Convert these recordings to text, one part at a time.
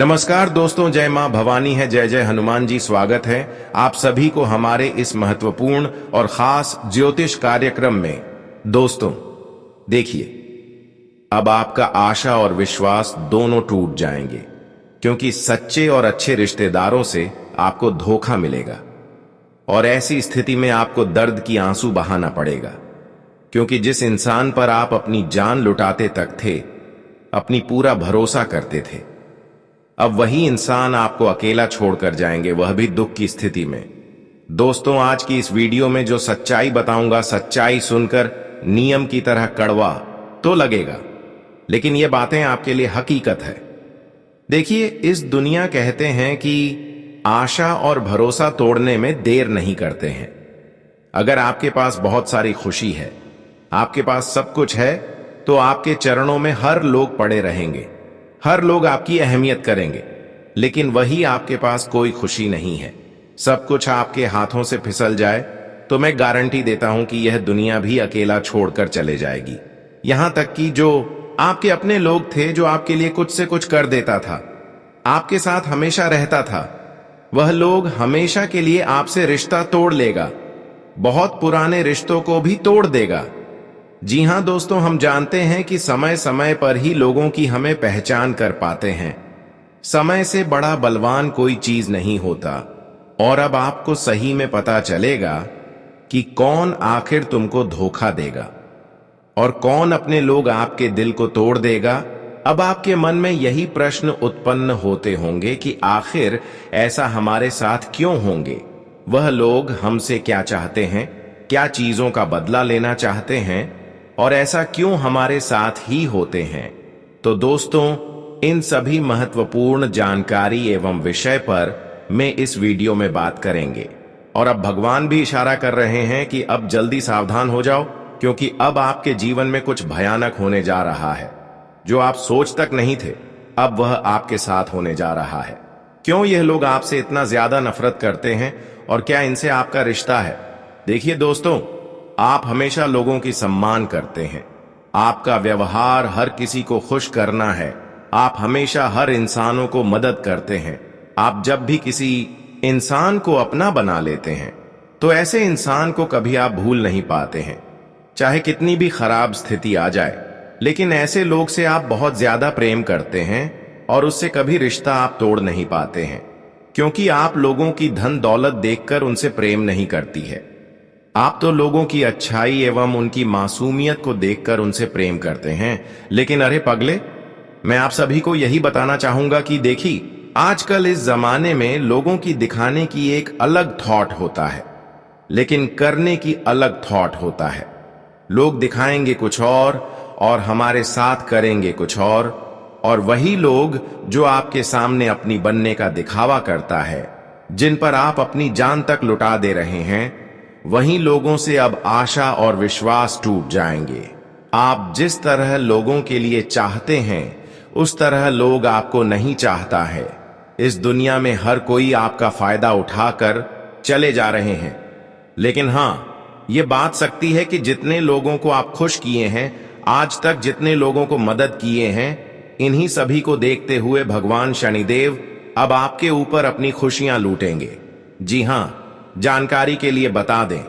नमस्कार दोस्तों, जय मां भवानी है, जय जय हनुमान जी। स्वागत है आप सभी को हमारे इस महत्वपूर्ण और खास ज्योतिष कार्यक्रम में। दोस्तों देखिए, अब आपका आशा और विश्वास दोनों टूट जाएंगे, क्योंकि सच्चे और अच्छे रिश्तेदारों से आपको धोखा मिलेगा और ऐसी स्थिति में आपको दर्द की आंसू बहाना पड़ेगा, क्योंकि जिस इंसान पर आप अपनी जान लुटाते तक थे, अपनी पूरा भरोसा करते थे, अब वही इंसान आपको अकेला छोड़कर जाएंगे, वह भी दुख की स्थिति में। दोस्तों, आज की इस वीडियो में जो सच्चाई बताऊंगा, सच्चाई सुनकर नियम की तरह कड़वा तो लगेगा, लेकिन ये बातें आपके लिए हकीकत है। देखिए, इस दुनिया कहते हैं कि आशा और भरोसा तोड़ने में देर नहीं करते हैं। अगर आपके पास बहुत सारी खुशी है, आपके पास सब कुछ है, तो आपके चरणों में हर लोग पड़े रहेंगे, हर लोग आपकी अहमियत करेंगे। लेकिन वही आपके पास कोई खुशी नहीं है, सब कुछ आपके हाथों से फिसल जाए, तो मैं गारंटी देता हूं कि यह दुनिया भी अकेला छोड़कर चले जाएगी। यहां तक कि जो आपके अपने लोग थे, जो आपके लिए कुछ से कुछ कर देता था, आपके साथ हमेशा रहता था, वह लोग हमेशा के लिए आपसे रिश्ता तोड़ लेगा, बहुत पुराने रिश्तों को भी तोड़ देगा। जी हां दोस्तों, हम जानते हैं कि समय समय पर ही लोगों की हमें पहचान कर पाते हैं। समय से बड़ा बलवान कोई चीज नहीं होता, और अब आपको सही में पता चलेगा कि कौन आखिर तुमको धोखा देगा और कौन अपने लोग आपके दिल को तोड़ देगा। अब आपके मन में यही प्रश्न उत्पन्न होते होंगे कि आखिर ऐसा हमारे साथ क्यों होंगे? वह लोग हमसे क्या चाहते हैं? क्या चीजों का बदला लेना चाहते हैं? और ऐसा क्यों हमारे साथ ही होते हैं? तो दोस्तों, इन सभी महत्वपूर्ण जानकारी एवं विषय पर मैं इस वीडियो में बात करेंगे। और अब भगवान भी इशारा कर रहे हैं कि अब जल्दी सावधान हो जाओ, क्योंकि अब आपके जीवन में कुछ भयानक होने जा रहा है। जो आप सोच तक नहीं थे, अब वह आपके साथ होने जा रहा है। क्यों यह लोग आपसे इतना ज्यादा नफरत करते हैं और क्या इनसे आपका रिश्ता है? देखिए दोस्तों, आप हमेशा लोगों की सम्मान करते हैं, आपका व्यवहार हर किसी को खुश करना है, आप हमेशा हर इंसानों को मदद करते हैं। आप जब भी किसी इंसान को अपना बना लेते हैं, तो ऐसे इंसान को कभी आप भूल नहीं पाते हैं, चाहे कितनी भी खराब स्थिति आ जाए। लेकिन ऐसे लोग से आप बहुत ज्यादा प्रेम करते हैं और उससे कभी रिश्ता आप तोड़ नहीं पाते हैं, क्योंकि आप लोगों की धन दौलत देखकर उनसे प्रेम नहीं करती है। आप तो लोगों की अच्छाई एवं उनकी मासूमियत को देखकर उनसे प्रेम करते हैं। लेकिन अरे पगले, मैं आप सभी को यही बताना चाहूंगा कि देखिए, आजकल इस जमाने में लोगों की दिखाने की एक अलग थॉट होता है, लेकिन करने की अलग थॉट होता है। लोग दिखाएंगे कुछ और हमारे साथ करेंगे कुछ और वही लोग जो आपके सामने अपनी बनने का दिखावा करता है, जिन पर आप अपनी जान तक लुटा दे रहे हैं, वहीं लोगों से अब आशा और विश्वास टूट जाएंगे। आप जिस तरह लोगों के लिए चाहते हैं, उस तरह लोग आपको नहीं चाहता है। इस दुनिया में हर कोई आपका फायदा उठाकर चले जा रहे हैं। लेकिन हां, ये बात सकती है कि जितने लोगों को आप खुश किए हैं, आज तक जितने लोगों को मदद किए हैं, इन्हीं सभी को देखते हुए भगवान शनिदेव अब आपके ऊपर अपनी खुशियां लूटेंगे। जी हां, जानकारी के लिए बता दें,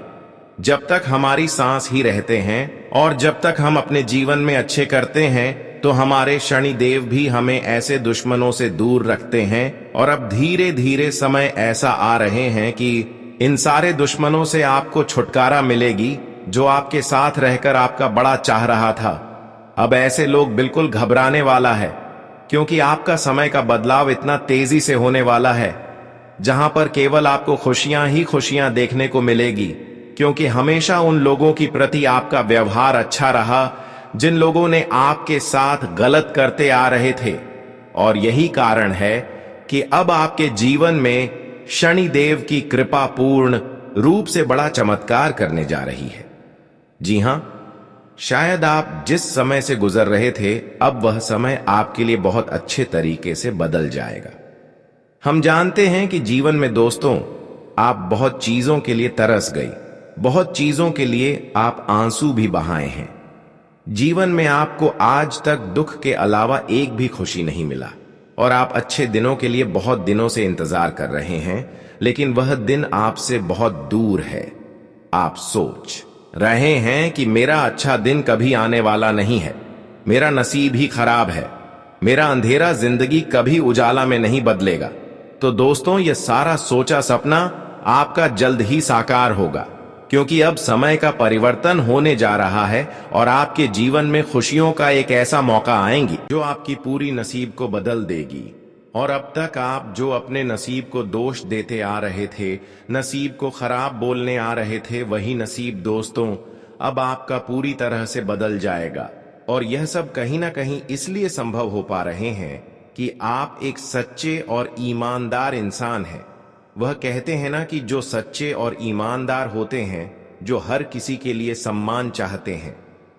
जब तक हमारी सांस ही रहते हैं और जब तक हम अपने जीवन में अच्छे करते हैं, तो हमारे शनिदेव भी हमें ऐसे दुश्मनों से दूर रखते हैं। और अब धीरे धीरे समय ऐसा आ रहे हैं कि इन सारे दुश्मनों से आपको छुटकारा मिलेगी, जो आपके साथ रहकर आपका बड़ा चाह रहा था। अब ऐसे लोग बिल्कुल घबराने वाला है, क्योंकि आपका समय का बदलाव इतना तेजी से होने वाला है, जहां पर केवल आपको खुशियां ही खुशियां देखने को मिलेगी, क्योंकि हमेशा उन लोगों की प्रति आपका व्यवहार अच्छा रहा, जिन लोगों ने आपके साथ गलत करते आ रहे थे। और यही कारण है कि अब आपके जीवन में शनिदेव की कृपा पूर्ण रूप से बड़ा चमत्कार करने जा रही है। जी हां, शायद आप जिस समय से गुजर रहे थे, अब वह समय आपके लिए बहुत अच्छे तरीके से बदल जाएगा। हम जानते हैं कि जीवन में दोस्तों, आप बहुत चीजों के लिए तरस गई, बहुत चीजों के लिए आप आंसू भी बहाए हैं। जीवन में आपको आज तक दुख के अलावा एक भी खुशी नहीं मिला, और आप अच्छे दिनों के लिए बहुत दिनों से इंतजार कर रहे हैं, लेकिन वह दिन आपसे बहुत दूर है। आप सोच रहे हैं कि मेरा अच्छा दिन कभी आने वाला नहीं है, मेरा नसीब ही खराब है, मेरा अंधेरा जिंदगी कभी उजाला में नहीं बदलेगा। तो दोस्तों, यह सारा सोचा सपना आपका जल्द ही साकार होगा, क्योंकि अब समय का परिवर्तन होने जा रहा है और आपके जीवन में खुशियों का एक ऐसा मौका आएंगी जो आपकी पूरी नसीब को बदल देगी। और अब तक आप जो अपने नसीब को दोष देते आ रहे थे, नसीब को खराब बोलने आ रहे थे, वही नसीब दोस्तों अब आपका पूरी तरह से बदल जाएगा। और यह सब कहीं ना कहीं इसलिए संभव हो पा रहे हैं कि आप एक सच्चे और ईमानदार इंसान हैं। वह कहते हैं ना कि जो सच्चे और ईमानदार होते हैं, जो हर किसी के लिए सम्मान चाहते हैं,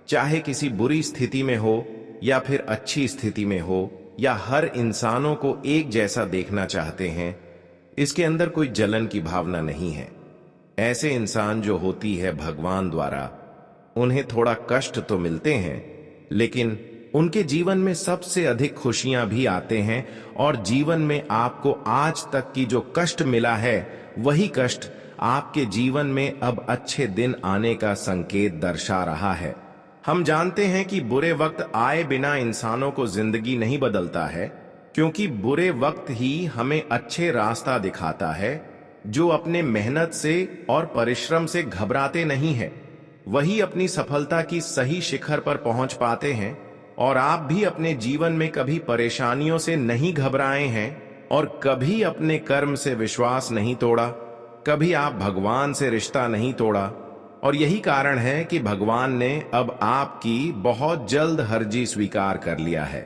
चाहे किसी बुरी स्थिति में हो या फिर अच्छी स्थिति में हो, या हर इंसानों को एक जैसा देखना चाहते हैं, इसके अंदर कोई जलन की भावना नहीं है। ऐसे इंसान जो होती है भगवान द्वारा, उन्हें थोड़ा कष्ट तो मिलते हैं, लेकिन उनके जीवन में सबसे अधिक खुशियां भी आते हैं। और जीवन में आपको आज तक की जो कष्ट मिला है, वही कष्ट आपके जीवन में अब अच्छे दिन आने का संकेत दर्शा रहा है। हम जानते हैं कि बुरे वक्त आए बिना इंसानों को जिंदगी नहीं बदलता है, क्योंकि बुरे वक्त ही हमें अच्छे रास्ता दिखाता है। जो अपने मेहनत से और परिश्रम से घबराते नहीं है, वही अपनी सफलता की सही शिखर पर पहुंच पाते हैं। और आप भी अपने जीवन में कभी परेशानियों से नहीं घबराए हैं और कभी अपने कर्म से विश्वास नहीं तोड़ा, कभी आप भगवान से रिश्ता नहीं तोड़ा। और यही कारण है कि भगवान ने अब आपकी बहुत जल्द हर्जी स्वीकार कर लिया है।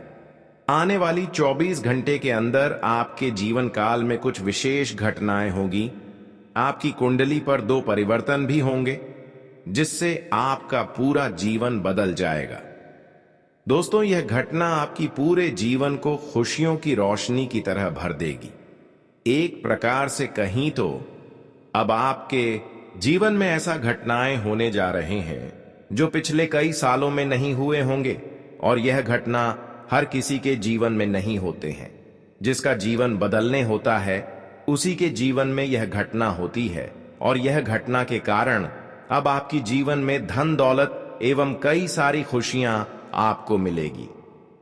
आने वाली 24 घंटे के अंदर आपके जीवन काल में कुछ विशेष घटनाएं होगी। आपकी कुंडली पर 2 परिवर्तन भी होंगे, जिससे आपका पूरा जीवन बदल जाएगा। दोस्तों, यह घटना आपकी पूरे जीवन को खुशियों की रोशनी की तरह भर देगी। एक प्रकार से कहीं तो अब आपके जीवन में ऐसा घटनाएं होने जा रहे हैं जो पिछले कई सालों में नहीं हुए होंगे। और यह घटना हर किसी के जीवन में नहीं होते हैं। जिसका जीवन बदलने होता है, उसी के जीवन में यह घटना होती है। और यह घटना के कारण अब आपकी जीवन में धन दौलत एवं कई सारी खुशियां आपको मिलेगी।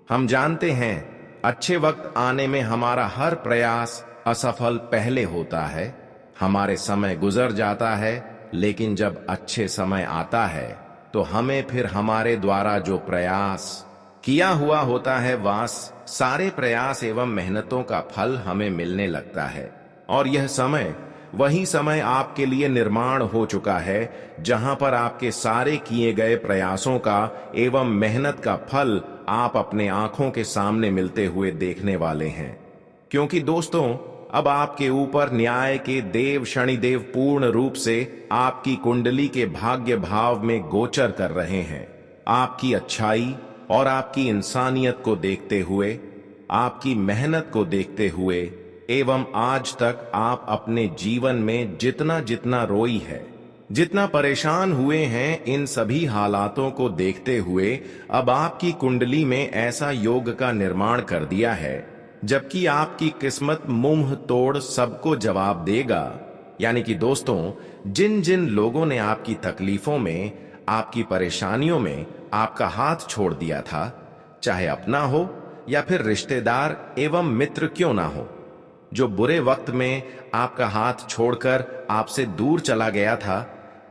हम जानते हैं, अच्छे वक्त आने में हमारा हर प्रयास असफल पहले होता है। हमारे समय गुजर जाता है, लेकिन जब अच्छे समय आता है तो हमें फिर हमारे द्वारा जो प्रयास किया हुआ होता है, वह सारे प्रयास एवं मेहनतों का फल हमें मिलने लगता है। और यह समय वही समय आपके लिए निर्माण हो चुका है, जहां पर आपके सारे किए गए प्रयासों का एवं मेहनत का फल आप अपने आंखों के सामने मिलते हुए देखने वाले हैं। क्योंकि दोस्तों, अब आपके ऊपर न्याय के देव शनिदेव पूर्ण रूप से आपकी कुंडली के भाग्य भाव में गोचर कर रहे हैं। आपकी अच्छाई और आपकी इंसानियत को देखते हुए, आपकी मेहनत को देखते हुए एवं आज तक आप अपने जीवन में जितना जितना रोई है, जितना परेशान हुए हैं, इन सभी हालातों को देखते हुए अब आपकी कुंडली में ऐसा योग का निर्माण कर दिया है, जबकि आपकी किस्मत मुंह तोड़ सबको जवाब देगा। यानी कि दोस्तों, जिन जिन लोगों ने आपकी तकलीफों में, आपकी परेशानियों में आपका हाथ छोड़ दिया था, चाहे अपना हो या फिर रिश्तेदार एवं मित्र क्यों ना हो, जो बुरे वक्त में आपका हाथ छोड़कर आपसे दूर चला गया था,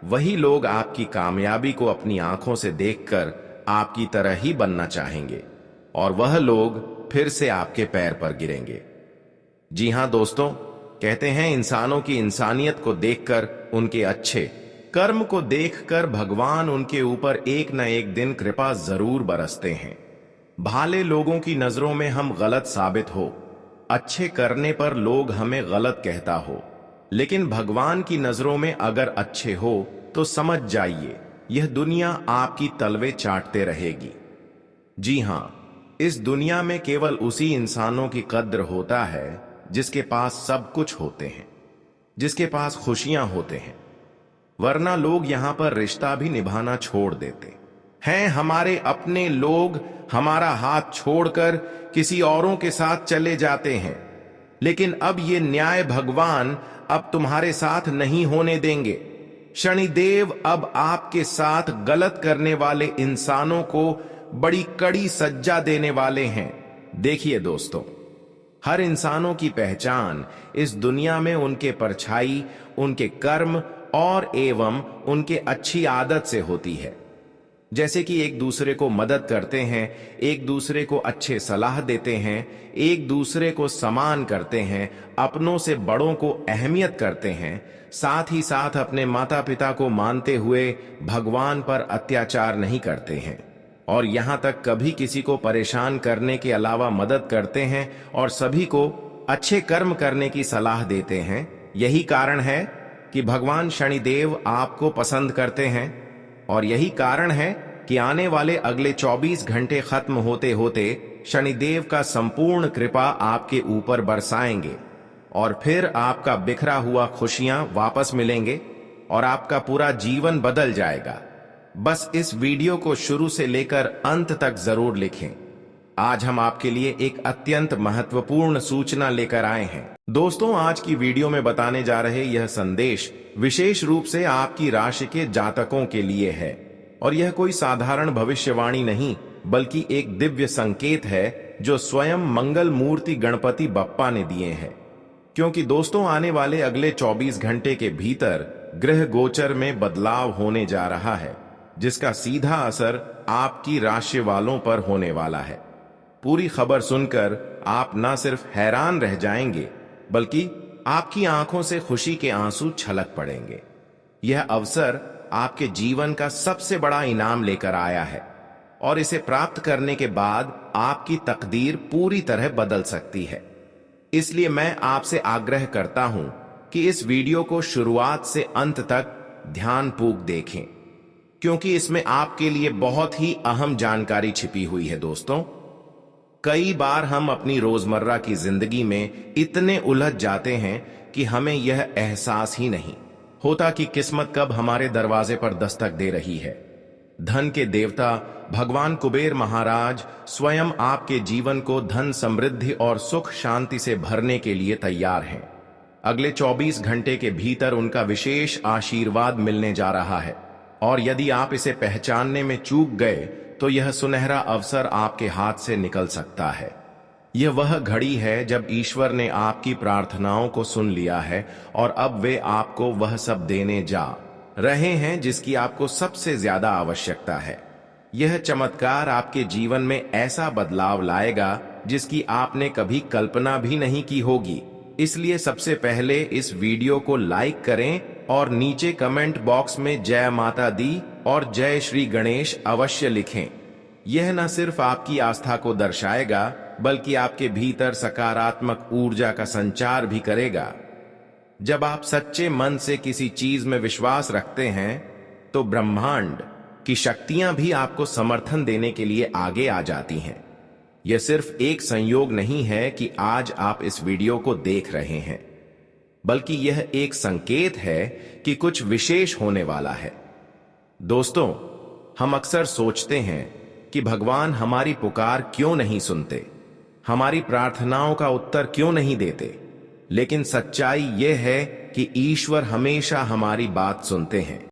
वही लोग आपकी कामयाबी को अपनी आंखों से देखकर आपकी तरह ही बनना चाहेंगे। और वह लोग फिर से आपके पैर पर गिरेंगे। जी हां दोस्तों, कहते हैं इंसानों की इंसानियत को देखकर, उनके अच्छे कर्म को देखकर भगवान उनके ऊपर एक न एक दिन कृपा जरूर बरसते हैं। भाले लोगों की नजरों में हम गलत साबित हो, अच्छे करने पर लोग हमें गलत कहता हो, लेकिन भगवान की नजरों में अगर अच्छे हो तो समझ जाइए, यह दुनिया आपकी तलवे चाटते रहेगी। जी हां, इस दुनिया में केवल उसी इंसानों की कद्र होता है जिसके पास सब कुछ होते हैं, जिसके पास खुशियां होते हैं। वरना लोग यहां पर रिश्ता भी निभाना छोड़ देते हैं हमारे अपने लोग हमारा हाथ छोड़कर किसी औरों के साथ चले जाते हैं, लेकिन अब ये न्याय भगवान अब तुम्हारे साथ नहीं होने देंगे। शनिदेव अब आपके साथ गलत करने वाले इंसानों को बड़ी कड़ी सज्जा देने वाले हैं। देखिए दोस्तों, हर इंसानों की पहचान इस दुनिया में उनके परछाई, उनके कर्म और एवं उनके अच्छी आदत से होती है। जैसे कि एक दूसरे को मदद करते हैं, एक दूसरे को अच्छे सलाह देते हैं, एक दूसरे को सम्मान करते हैं, अपनों से बड़ों को अहमियत करते हैं, साथ ही साथ अपने माता पिता को मानते हुए भगवान पर अत्याचार नहीं करते हैं, और यहां तक कभी किसी को परेशान करने के अलावा मदद करते हैं और सभी को अच्छे कर्म करने की सलाह देते हैं। यही कारण है कि भगवान शनिदेव आपको पसंद करते हैं, और यही कारण है कि आने वाले अगले 24 घंटे खत्म होते होते शनिदेव का संपूर्ण कृपा आपके ऊपर बरसाएंगे, और फिर आपका बिखरा हुआ खुशियां वापस मिलेंगे और आपका पूरा जीवन बदल जाएगा। बस इस वीडियो को शुरू से लेकर अंत तक जरूर लिखें। आज हम आपके लिए एक अत्यंत महत्वपूर्ण सूचना लेकर आए हैं। दोस्तों, आज की वीडियो में बताने जा रहे यह संदेश विशेष रूप से आपकी राशि के जातकों के लिए है, और यह कोई साधारण भविष्यवाणी नहीं बल्कि एक दिव्य संकेत है जो स्वयं मंगल मूर्ति गणपति बप्पा ने दिए हैं। क्योंकि दोस्तों, आने वाले अगले 24 घंटे के भीतर ग्रह गोचर में बदलाव होने जा रहा है, जिसका सीधा असर आपकी राशि वालों पर होने वाला है। पूरी खबर सुनकर आप न सिर्फ हैरान रह जाएंगे बल्कि आपकी आंखों से खुशी के आंसू छलक पड़ेंगे। यह अवसर आपके जीवन का सबसे बड़ा इनाम लेकर आया है, और इसे प्राप्त करने के बाद आपकी तकदीर पूरी तरह बदल सकती है। इसलिए मैं आपसे आग्रह करता हूं कि इस वीडियो को शुरुआत से अंत तक ध्यानपूर्वक देखें, क्योंकि इसमें आपके लिए बहुत ही अहम जानकारी छिपी हुई है। दोस्तों, कई बार हम अपनी रोजमर्रा की जिंदगी में इतने उलझ जाते हैं कि हमें यह एहसास ही नहीं होता कि किस्मत कब हमारे दरवाजे पर दस्तक दे रही है। धन के देवता भगवान कुबेर महाराज स्वयं आपके जीवन को धन, समृद्धि और सुख शांति से भरने के लिए तैयार हैं। अगले 24 घंटे के भीतर उनका विशेष आशीर्वाद मिलने जा रहा है, और यदि आप इसे पहचानने में चूक गए तो यह सुनहरा अवसर आपके हाथ से निकल सकता है। यह वह घड़ी है जब ईश्वर ने आपकी प्रार्थनाओं को सुन लिया है, और अब वे आपको वह सब देने जा रहे हैं जिसकी आपको सबसे ज्यादा आवश्यकता है। यह चमत्कार आपके जीवन में ऐसा बदलाव लाएगा जिसकी आपने कभी कल्पना भी नहीं की होगी। इसलिए सबसे पहले इस वीडियो को लाइक करें और नीचे कमेंट बॉक्स में जय माता दी और जय श्री गणेश अवश्य लिखें। यह न सिर्फ आपकी आस्था को दर्शाएगा बल्कि आपके भीतर सकारात्मक ऊर्जा का संचार भी करेगा। जब आप सच्चे मन से किसी चीज में विश्वास रखते हैं तो ब्रह्मांड की शक्तियां भी आपको समर्थन देने के लिए आगे आ जाती हैं। यह सिर्फ एक संयोग नहीं है कि आज आप इस वीडियो को देख रहे हैं, बल्कि यह एक संकेत है कि कुछ विशेष होने वाला है। दोस्तों, हम अक्सर सोचते हैं कि भगवान हमारी पुकार क्यों नहीं सुनते, हमारी प्रार्थनाओं का उत्तर क्यों नहीं देते, लेकिन सच्चाई यह है कि ईश्वर हमेशा हमारी बात सुनते हैं।